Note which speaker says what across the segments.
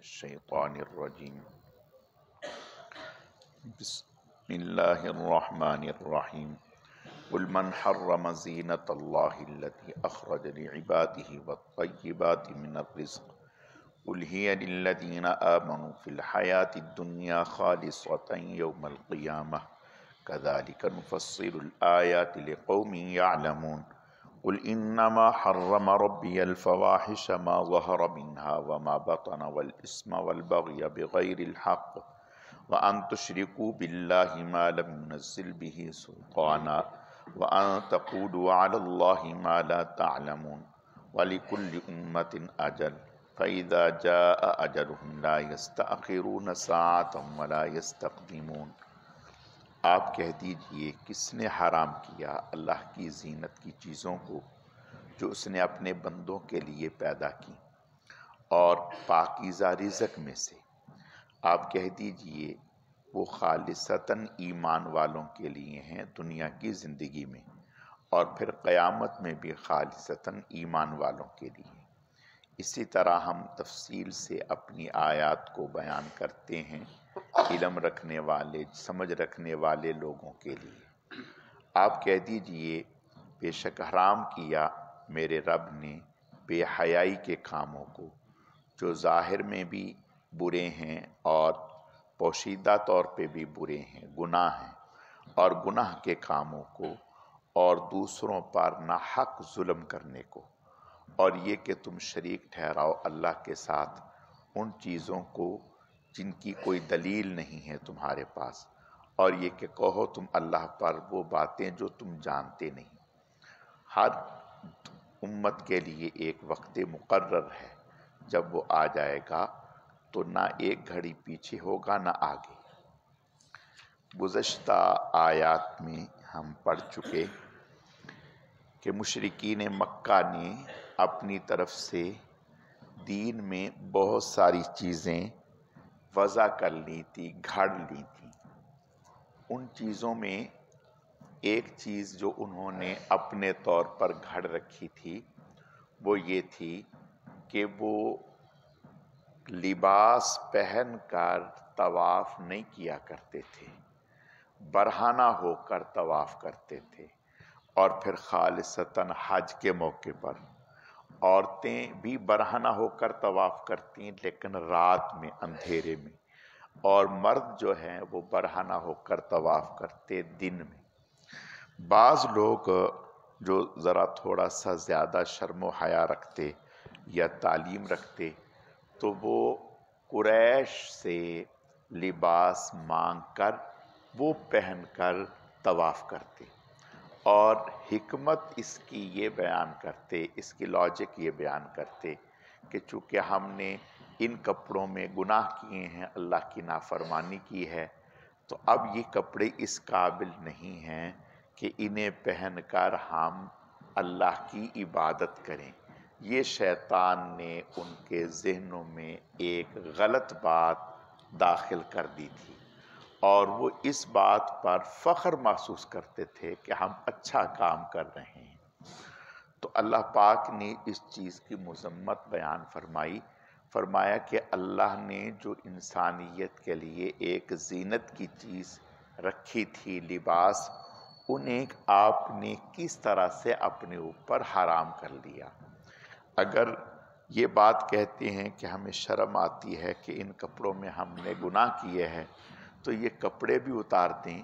Speaker 1: الشيطان الرجيم. بسم الله الرحمن الرحيم. قل من حرم زينة الله التي أخرج لعباده والطيبات من الرزق قل هي للذين آمنوا في الحياة الدنيا خالصة يوم القيامة كذلك نفصل الآيات لقوم يعلمون. قل إنما حرم ربي الفواحش ما ظهر منها وما بطن والإثم والبغي بغير الحق وأن تشركوا بالله ما لم ينزل به سلطانا وأن تقولوا على الله ما لا تعلمون. ولكل أمة أجل فإذا جاء أجلهم لا يستأخرون ساعة ولا يستقدمون. آپ کہہ دیجئے کس نے حرام کیا اللہ کی زینت کی چیزوں کو جو اس نے اپنے بندوں کے لیے پیدا کی اور پاکیزہ رزق میں سے. آپ کہہ دیجئے وہ خالصتاً ایمان والوں کے لیے ہیں دنیا کی زندگی میں اور پھر قیامت میں بھی خالصتاً ایمان والوں کے لیے. اسی طرح ہم تفصیل سے اپنی آیات کو بیان کرتے ہیں علم رکھنے والے سمجھ رکھنے والے لوگوں کے لیے. آپ کہہ دیجئے بے شک حرام کیا میرے رب نے بے حیائی کے کاموں کو جو ظاہر میں بھی برے ہیں اور پوشیدہ طور پہ بھی برے ہیں، گناہ ہیں، اور گناہ کے کاموں کو اور دوسروں پر ناحق ظلم کرنے کو، اور یہ کہ تم شریک ٹھہراؤ اللہ کے ساتھ ان چیزوں کو جن کی کوئی دلیل نہیں ہے تمہارے پاس، اور یہ کہ کہو تم اللہ پر وہ باتیں جو تم جانتے نہیں. ہر امت کے لیے ایک وقت مقرر ہے، جب وہ آ جائے گا تو نہ ایک گھڑی پیچھے ہوگا نہ آگے. گزشتہ آیات میں ہم پڑھ چکے کہ مشرکین مکہ نے اپنی طرف سے دین میں بہت ساری چیزیں وضع کر لی تھی، گھڑ لی تھی. ان چیزوں میں ایک چیز جو انہوں نے اپنے طور پر گھڑ رکھی تھی وہ یہ تھی کہ وہ لباس پہن کر طواف نہیں کیا کرتے تھے، برہنہ ہو کر طواف کرتے تھے. اور پھر خالصتاً حج کے موقع پر عورتیں بھی برہنہ ہو کر طواف کرتی لیکن رات میں اندھیرے میں، اور مرد جو ہیں وہ برہنہ ہو کر طواف کرتے دن میں. بعض لوگ جو ذرا تھوڑا سا زیادہ شرم و حیا رکھتے یا تعلیم رکھتے تو وہ قریش سے لباس مانگ کر وہ پہن کر طواف کرتے، اور حکمت اس کی یہ بیان کرتے، اس کی لاجک یہ بیان کرتے کہ چونکہ ہم نے ان کپڑوں میں گناہ کیے ہیں، اللہ کی نافرمانی کی ہے، تو اب یہ کپڑے اس قابل نہیں ہیں کہ انہیں پہن کر ہم اللہ کی عبادت کریں. یہ شیطان نے ان کے ذہنوں میں ایک غلط بات داخل کر دی تھی، اور وہ اس بات پر فخر محسوس کرتے تھے کہ ہم اچھا کام کر رہے ہیں. تو اللہ پاک نے اس چیز کی مذمت بیان فرمایا کہ اللہ نے جو انسانیت کے لیے ایک زینت کی چیز رکھی تھی، لباس، انہیں آپ نے کس طرح سے اپنے اوپر حرام کر لیا. اگر یہ بات کہتے ہیں کہ ہمیں شرم آتی ہے کہ ان کپڑوں میں ہم نے گناہ کیے ہیں تو یہ کپڑے بھی اتار دیں،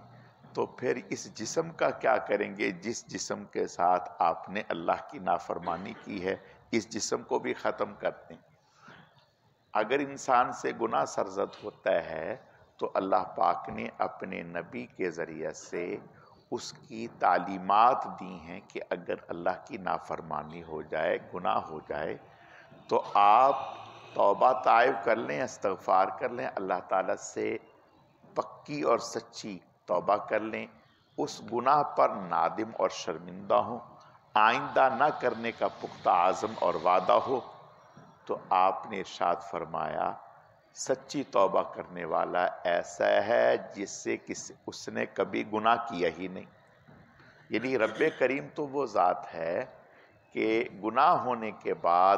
Speaker 1: تو پھر اس جسم کا کیا کریں گے جس جسم کے ساتھ آپ نے اللہ کی نافرمانی کی ہے؟ اس جسم کو بھی ختم کر دیں. اگر انسان سے گناہ سرزد ہوتا ہے تو اللہ پاک نے اپنے نبی کے ذریعے سے اس کی تعلیمات دی ہیں کہ اگر اللہ کی نافرمانی ہو جائے، گناہ ہو جائے، تو آپ توبہ طائب کر لیں، استغفار کر لیں، اللہ تعالیٰ سے پکی اور سچی توبہ کر لیں، اس گناہ پر نادم اور شرمندہ ہوں، آئندہ نہ کرنے کا پختہ عزم اور وعدہ ہو. تو آپ نے ارشاد فرمایا سچی توبہ کرنے والا ایسا ہے جس سے اس نے کبھی گناہ کیا ہی نہیں. یعنی رب کریم تو وہ ذات ہے کہ گناہ ہونے کے بعد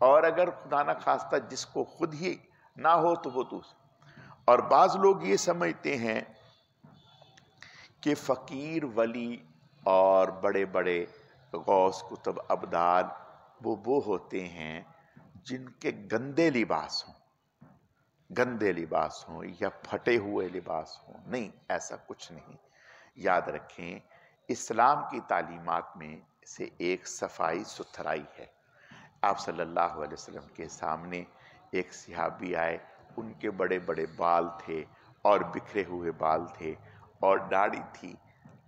Speaker 1: اور اگر خدا نہ خواستہ جس کو خود ہی نہ ہو تو وہ دوسرا۔ اور بعض لوگ یہ سمجھتے ہیں کہ فقیر ولی اور بڑے بڑے غوث کتب ابدال وہ ہوتے ہیں جن کے گندے لباس ہوں یا پھٹے ہوئے لباس ہوں۔ نہیں، ایسا کچھ نہیں۔ یاد رکھیں، اسلام کی تعلیمات میں سے ایک صفائی ستھرائی ہے۔ آپ صلی اللہ علیہ وسلم کے سامنے ایک صحابی آئے، ان کے بڑے بڑے بال تھے اور بکھرے ہوئے بال تھے، اور داڑھی تھی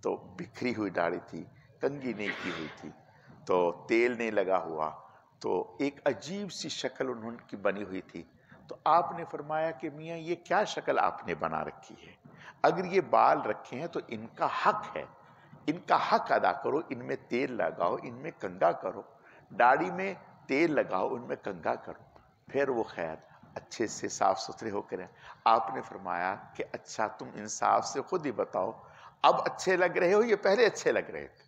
Speaker 1: تو بکھری ہوئی داڑھی تھی، کنگھی نہیں کی ہوئی تھی، تو تیل نہیں لگا ہوا، تو ایک عجیب سی شکل انہوں کی بنی ہوئی تھی۔ تو آپ نے فرمایا کہ میاں یہ کیا شکل آپ نے بنا رکھی ہے؟ اگر یہ بال رکھے ہیں تو ان کا حق ہے، ان کا حق ادا کرو، ان میں تیل لگاؤ، ان میں کنگھا کرو، داڑھی میں تیل لگاؤ، ان میں کنگھا کرو، پھر وہ خیر اچھے سے صاف ستھرے ہو کر۔ آپ نے فرمایا کہ اچھا تم انصاف سے خود ہی بتاؤ، اب اچھے لگ رہے ہو یا پہلے اچھے لگ رہے تھے؟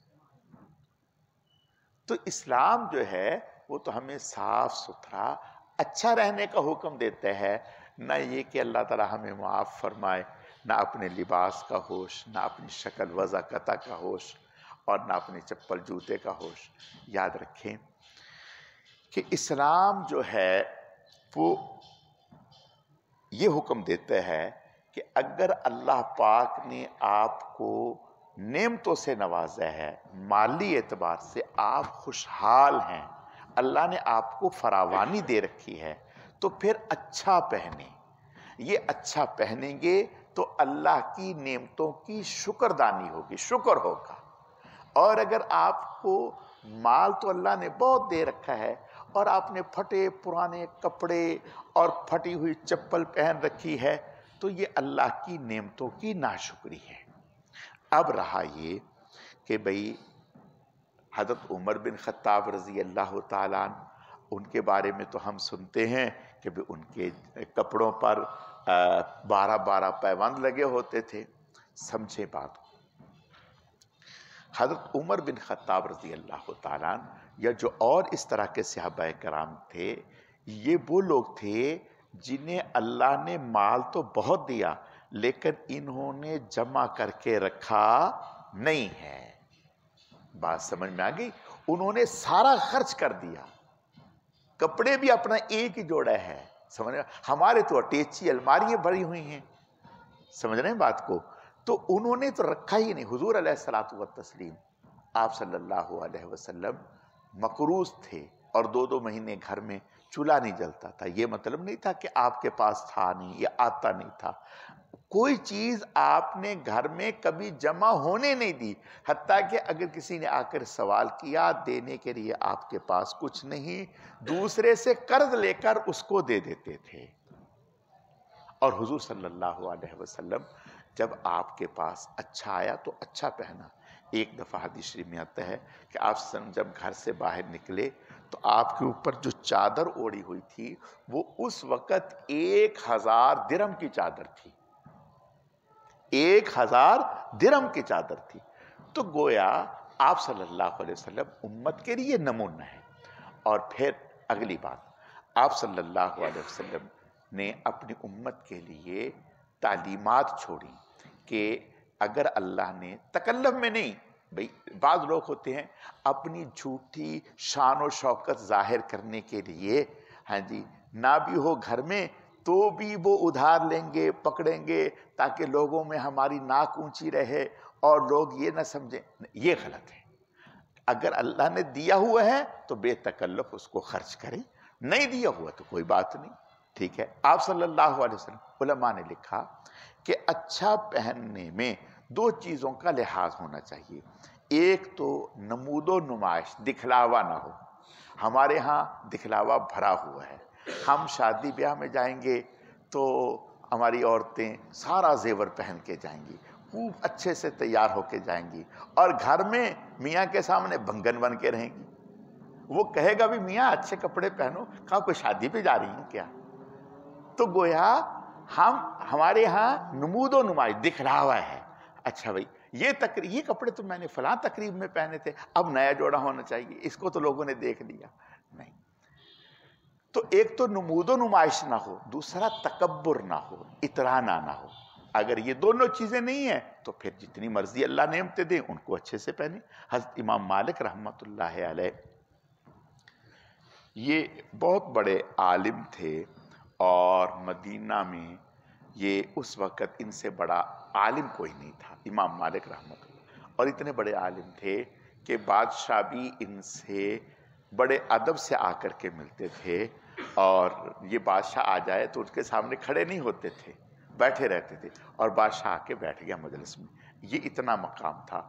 Speaker 1: تو اسلام جو ہے وہ تو ہمیں صاف ستھرا اچھا رہنے کا حکم دیتا ہے، نہ یہ کہ اللہ تعالی ہمیں معاف فرمائے، نہ اپنے لباس کا ہوش، نہ اپنی شکل وضع قطع کا ہوش، اور نہ اپنے چپل جوتے کا ہوش۔ یاد رکھیں کہ اسلام جو ہے وہ یہ حکم دیتا ہے کہ اگر اللہ پاک نے آپ کو نعمتوں سے نوازا ہے، مالی اعتبار سے آپ خوشحال ہیں، اللہ نے آپ کو فراوانی دے رکھی ہے، تو پھر اچھا پہنیں۔ یہ اچھا پہنیں گے تو اللہ کی نعمتوں کی شکردانی ہوگی، شکر ہوگا۔ اور اگر آپ کو مال تو اللہ نے بہت دے رکھا ہے اور آپ نے پھٹے پرانے کپڑے اور پھٹی ہوئی چپل پہن رکھی ہے، تو یہ اللہ کی نعمتوں کی ناشکری ہے۔ اب رہا یہ کہ بھئی حضرت عمر بن خطاب رضی اللہ تعالیٰ عنہ، ان کے بارے میں تو ہم سنتے ہیں کہ ان کے کپڑوں پر 12 پیوند لگے ہوتے تھے۔ سمجھے بات کو، حضرت عمر بن خطاب رضی اللہ تعالیٰ عنہ یا جو اور اس طرح کے صحابہ کرام تھے، یہ وہ لوگ تھے جنہیں اللہ نے مال تو بہت دیا لیکن انہوں نے جمع کر کے رکھا نہیں ہے۔ بات سمجھ میں آ گئی؟ انہوں نے سارا خرچ کر دیا، کپڑے بھی اپنا ایک ہی جوڑا ہے، سمجھ رہے؟ ہمارے تو اٹیچی الماریاں بھری ہوئی ہیں، سمجھ رہے ہیں بات کو؟ تو انہوں نے تو رکھا ہی نہیں۔ حضور علیہ الصلوۃ والتسلیم، آپ صلی اللہ علیہ وسلم مقروض تھے اور 2 مہینے گھر میں چولہا نہیں جلتا تھا۔ یہ مطلب نہیں تھا کہ آپ کے پاس تھا نہیں یا آتا نہیں تھا، کوئی چیز آپ نے گھر میں کبھی جمع ہونے نہیں دی، حتیٰ کہ اگر کسی نے آ کر سوال کیا دینے کے لیے آپ کے پاس کچھ نہیں، دوسرے سے قرض لے کر اس کو دے دیتے تھے۔ اور حضور صلی اللہ علیہ وسلم جب آپ کے پاس اچھا آیا تو اچھا پہنا۔ ایک دفعہ حدیث شریف میں آتا ہے کہ آپ جب گھر سے باہر نکلے تو آپ کے اوپر جو چادر اوڑھی ہوئی تھی وہ اس وقت 1000 درہم کی چادر تھی، 1000 درہم کی چادر تھی۔ تو گویا آپ صلی اللہ علیہ وسلم امت کے لیے نمونہ ہے۔ اور پھر اگلی بات، آپ صلی اللہ علیہ وسلم نے اپنی امت کے لیے تعلیمات چھوڑی کہ اگر اللہ نے تکلف میں نہیں، بھئی بعض لوگ ہوتے ہیں اپنی جھوٹی شان و شوکت ظاہر کرنے کے لیے، ہاں جی، نہ بھی ہو گھر میں تو بھی وہ ادھار لیں گے، پکڑیں گے تاکہ لوگوں میں ہماری ناک اونچی رہے اور لوگ یہ نہ سمجھیں۔ یہ غلط ہے۔ اگر اللہ نے دیا ہوا ہے تو بے تکلف اس کو خرچ کریں، نہیں دیا ہوا تو کوئی بات نہیں، ٹھیک ہے۔ آپ صلی اللہ علیہ وسلم، علماء نے لکھا کہ اچھا پہننے میں 2 چیزوں کا لحاظ ہونا چاہیے۔ ایک تو نمود و نمائش، دکھلاوا نہ ہو۔ ہمارے ہاں دکھلاوا بھرا ہوا ہے، ہم شادی بیاہ میں جائیں گے تو ہماری عورتیں سارا زیور پہن کے جائیں گی، خوب اچھے سے تیار ہو کے جائیں گی، اور گھر میں میاں کے سامنے بھنگن بن کے رہیں گی۔ وہ کہے گا بھی میاں اچھے کپڑے پہنو، کہا کوئی شادی پہ جا رہی ہیں کیا؟ تو گویا ہمارے ہاں نمود و نمائش، دکھلاوا ہے۔ اچھا بھائی یہ کپڑے تو میں نے فلاں تقریب میں پہنے تھے، اب نیا جوڑا ہونا چاہیے، اس کو تو لوگوں نے دیکھ لیا۔ نہیں، تو ایک تو نمود و نمائش نہ ہو، دوسرا تکبر نہ ہو، اترانا نہ ہو۔ اگر یہ دونوں چیزیں نہیں ہیں تو پھر جتنی مرضی اللہ نعمتیں دیں ان کو اچھے سے پہنیں۔ حضرت امام مالک رحمۃ اللہ علیہ یہ بہت بڑے عالم تھے، اور مدینہ میں یہ اس وقت ان سے بڑا عالم کوئی نہیں تھا، امام مالک رحمۃ اللہ، اور اتنے بڑے عالم تھے کہ بادشاہ بھی ان سے بڑے ادب سے آ کر کے ملتے تھے، اور یہ بادشاہ آ جائے تو اس کے سامنے کھڑے نہیں ہوتے تھے، بیٹھے رہتے تھے، اور بادشاہ آ کے بیٹھ گیا مجلس میں، یہ اتنا مقام تھا۔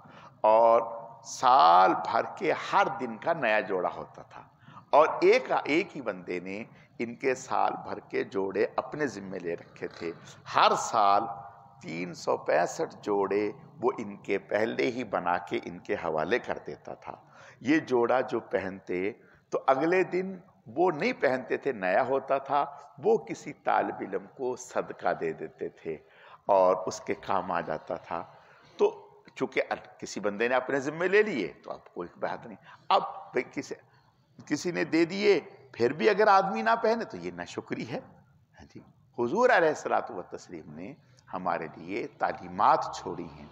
Speaker 1: اور سال بھر کے ہر دن کا نیا جوڑا ہوتا تھا، اور ایک ہی بندے نے ان کے سال بھر کے جوڑے اپنے ذمے لے رکھے تھے۔ ہر سال 365 جوڑے وہ ان کے پہلے ہی بنا کے ان کے حوالے کر دیتا تھا۔ یہ جوڑا جو پہنتے تو اگلے دن وہ نہیں پہنتے تھے، نیا ہوتا تھا، وہ کسی طالب علم کو صدقہ دے دیتے تھے اور اس کے کام آ جاتا تھا۔ تو چونکہ کسی بندے نے اپنے ذمے لے لیے تو اب کوئی بات نہیں، اب کسی نے دے دیے پھر بھی اگر آدمی نہ پہنے تو یہ ناشکری ہے۔ جی، حضور علیہ الصلوۃ والتسلیم نے ہمارے لیے تعلیمات چھوڑی ہیں۔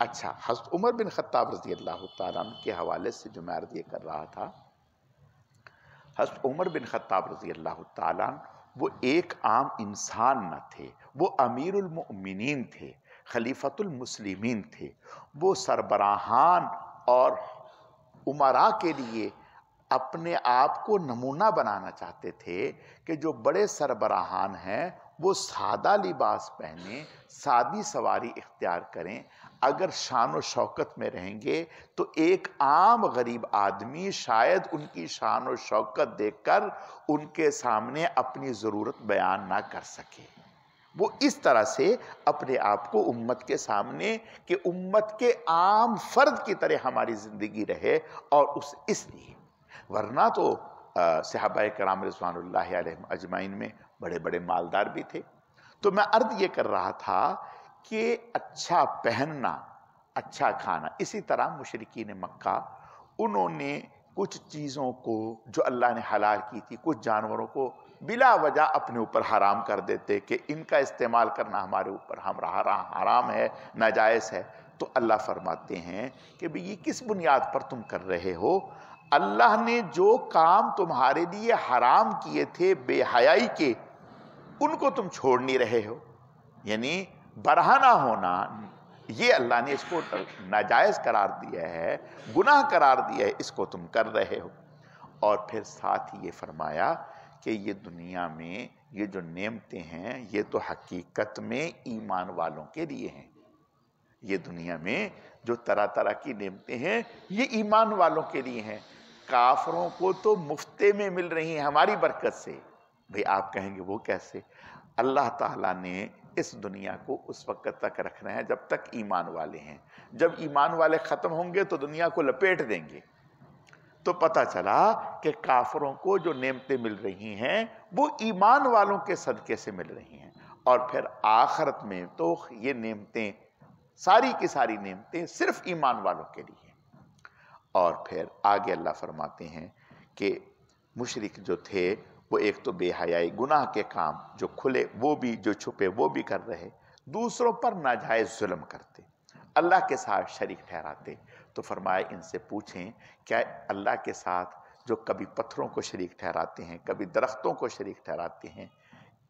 Speaker 1: اچھا، حضرت عمر بن خطاب رضی اللہ تعالیٰ عنہ کے حوالے سے جو میں عرض یہ کر رہا تھا، حضرت عمر بن خطاب رضی اللہ تعالیٰ عنہ وہ ایک عام انسان نہ تھے، وہ امیر المؤمنین تھے، خلیفۃ المسلمین تھے۔ وہ سربراہان اور امراء کے لیے اپنے آپ کو نمونہ بنانا چاہتے تھے کہ جو بڑے سربراہان ہیں وہ سادہ لباس پہنیں، سادی سواری اختیار کریں۔ اگر شان و شوکت میں رہیں گے تو ایک عام غریب آدمی شاید ان کی شان و شوکت دیکھ کر ان کے سامنے اپنی ضرورت بیان نہ کر سکے۔ وہ اس طرح سے اپنے آپ کو امت کے سامنے کہ امت کے عام فرد کی طرح ہماری زندگی رہے، اور اس لیے ورنہ تو صحابہ کرام رضوان اللہ علیہم اجمعین میں بڑے بڑے مالدار بھی تھے۔ تو میں عرض یہ کر رہا تھا کہ اچھا پہننا، اچھا کھانا، اسی طرح مشرکین مکہ انہوں نے کچھ چیزوں کو جو اللہ نے حلال کی تھی، کچھ جانوروں کو بلا وجہ اپنے اوپر حرام کر دیتے کہ ان کا استعمال کرنا ہمارے اوپر حرام ہے، ناجائز ہے۔ تو اللہ فرماتے ہیں کہ بھی یہ کس بنیاد پر تم کر رہے ہو؟ اللہ نے جو کام تمہارے لیے حرام کیے تھے بے حیائی کے، ان کو تم چھوڑ نہیں رہے ہو، یعنی برہنہ ہونا، یہ اللہ نے اس کو ناجائز قرار دیا ہے، گناہ قرار دیا ہے، اس کو تم کر رہے ہو۔ اور پھر ساتھ ہی یہ فرمایا کہ یہ دنیا میں یہ جو نعمتیں ہیں یہ تو حقیقت میں ایمان والوں کے لیے ہیں۔ یہ دنیا میں جو طرح طرح کی نعمتیں ہیں یہ ایمان والوں کے لیے ہیں۔ کافروں کو تو مفتے میں مل رہی ہیں ہماری برکت سے۔ بھئی آپ کہیں گے وہ کیسے؟ اللہ تعالیٰ نے اس دنیا کو اس وقت تک رکھنا ہے جب تک ایمان والے ہیں۔ جب ایمان والے ختم ہوں گے تو دنیا کو لپیٹ دیں گے۔ تو پتہ چلا کہ کافروں کو جو نعمتیں مل رہی ہیں وہ ایمان والوں کے صدقے سے مل رہی ہیں، اور پھر آخرت میں تو یہ نعمتیں ساری کی ساری نعمتیں صرف ایمان والوں کے لیے۔ اور پھر آگے اللہ فرماتے ہیں کہ مشرک جو تھے وہ ایک تو بے حیائی، گناہ کے کام جو کھلے وہ بھی، جو چھپے وہ بھی کر رہے، دوسروں پر ناجائز ظلم کرتے، اللہ کے ساتھ شریک ٹھہراتے۔ تو فرمایا ان سے پوچھیں کیا اللہ کے ساتھ جو کبھی پتھروں کو شریک ٹھہراتے ہیں، کبھی درختوں کو شریک ٹھہراتے ہیں،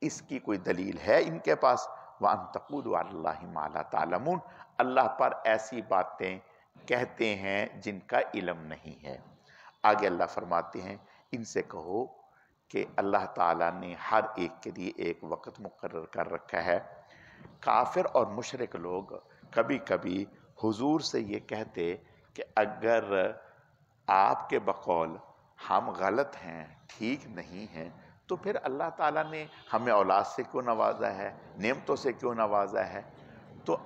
Speaker 1: اس کی کوئی دلیل ہے ان کے پاس؟ وَأَن تَقُولُوا عَلَى اللَّهِ مَا لَا تَعْلَمُونَ، اللہ پر ایسی باتیں کہتے ہیں جن کا علم نہیں ہے۔ آگے اللہ فرماتے ہیں ان سے کہو کہ اللہ تعالیٰ نے ہر ایک کے لیے ایک وقت مقرر کر رکھا ہے۔ کافر اور مشرک لوگ کبھی کبھی حضور سے یہ کہتے کہ اگر آپ کے بقول ہم غلط ہیں، ٹھیک نہیں ہیں، تو پھر اللہ تعالیٰ نے ہمیں اولاد سے کیوں نوازا ہے، نعمتوں سے کیوں نوازا ہے؟ تو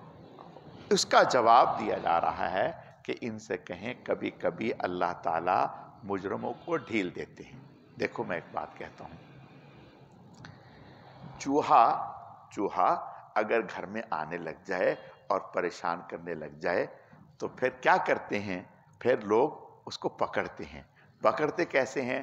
Speaker 1: اس کا جواب دیا جا رہا ہے کہ ان سے کہیں کبھی کبھی اللہ تعالیٰ مجرموں کو ڈھیل دیتے ہیں۔ دیکھو میں ایک بات کہتا ہوں، چوہا اگر گھر میں آنے لگ جائے اور پریشان کرنے لگ جائے تو پھر کیا کرتے ہیں؟ پھر لوگ اس کو پکڑتے ہیں۔ پکڑتے کیسے ہیں؟